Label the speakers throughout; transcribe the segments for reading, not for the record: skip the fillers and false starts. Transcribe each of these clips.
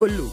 Speaker 1: उल्लू।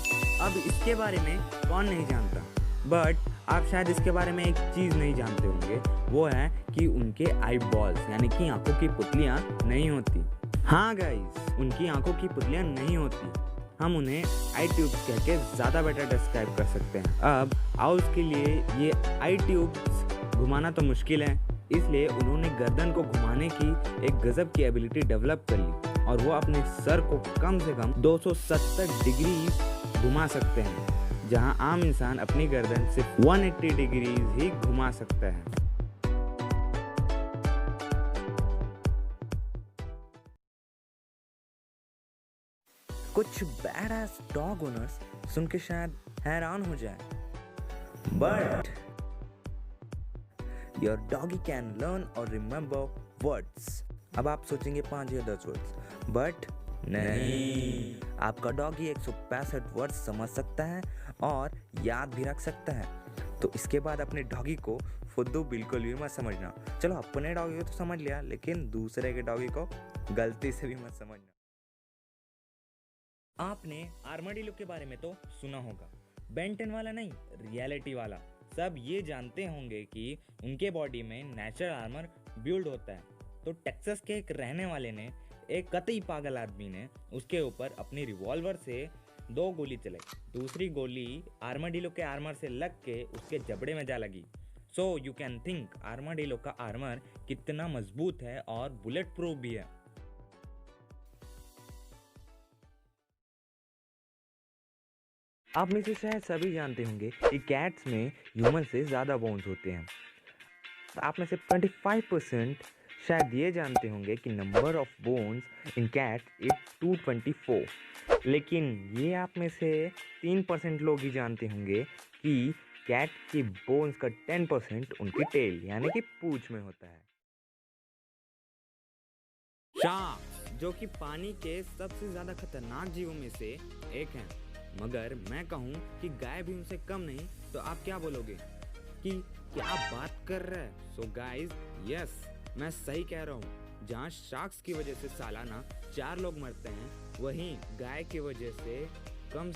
Speaker 1: अब इसके बारे में कौन नहीं जानता, बट आप शायद इसके बारे में एक चीज़ नहीं जानते होंगे, वो है कि उनके आई बॉल्स यानी कि आंखों की पुतलियाँ नहीं होती। हाँ गाइस, उनकी आंखों की पुतलियाँ नहीं होती। हम उन्हें आई ट्यूब्स कह के ज़्यादा बेटर डिस्क्राइब कर सकते हैं। अब आउस के लिए ये आई ट्यूब्स घुमाना तो मुश्किल है, इसलिए उन्होंने गर्दन को घुमाने की एक गजब की एबिलिटी डेवलप कर ली और वो अपने सर को कम से कम 270 डिग्री घुमा सकते हैं, जहां आम इंसान अपनी गर्दन सिर्फ 180 डिग्रीज ही घुमा सकता है। कुछ बैड एस डॉग ओनर्स सुन के शायद हैरान हो जाए, but your doggy can learn और रिमेंबर वर्ड्स। अब आप सोचेंगे 5 या 10 वर्ड्स, बट नहीं, आपका डॉगी 165 वर्ड्स समझ सकता है और याद भी रख सकता है। तो इसके बाद अपने डॉगी को फुद्दू बिल्कुल भी मत समझना। चलो अपने डॉगी को तो समझ लिया, लेकिन दूसरे के डॉगी को गलती से भी मत समझना। आपने आर्माडिलो के बारे में तो सुना होगा, बेंटन वाला नहीं, रियलिटी वाला। सब ये जानते होंगे कि उनके बॉडी में नेचुरल आर्मर बिल्ड होता है। तो टेक्सास के एक रहने वाले ने, एक कतई पागल आदमी ने, उसके ऊपर अपनी रिवॉल्वर से 2 गोली चलाई। दूसरी गोली आर्माडिलो के आर्मर से लग के उसके जबड़े में जा लगी। So you can think armadillo का आर्मर कितना मजबूत है और बुलेट प्रूफ भी है। आप में से शायद सभी जानते होंगे कि कैट्स में ह्यूमन से ज़्यादा बोन्स होते हैं। आप में से 25% शायद ये जानते होंगे कि number of bones in cat is 224। लेकिन ये आप में से 3% लोग ही जानते होंगे कि कैट की बोन्स का 10% उनकी टेल यानी कि पूंछ में होता है। शार्क, जो कि पानी के सबसे ज़्यादा खतरनाक जीवों में से एक हैं, मगर मैं कहूँ कि गाय भी उनसे कम नहीं, तो आप क्या बोलोगे कि क्या बात कर रहा है? सो गाइज, यस, मैं सही कह रहा हूँ। जहाँ शार्क्स की वजह से सालाना 4 लोग मरते हैं, वहीं गाय की वजह से कम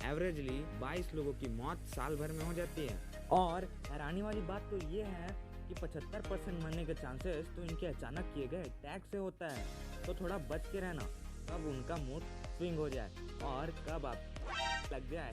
Speaker 1: एवरेजली 22 लोगों की मौत साल भर में हो जाती है। और हैरानी वाली बात तो ये है कि 75% मरने के चांसेस तो इनके अचानक किए गए अटैक से होता है। तो थोड़ा बच के रहना, कब उनका मूड स्विंग हो जाए और कब आप लग जाए।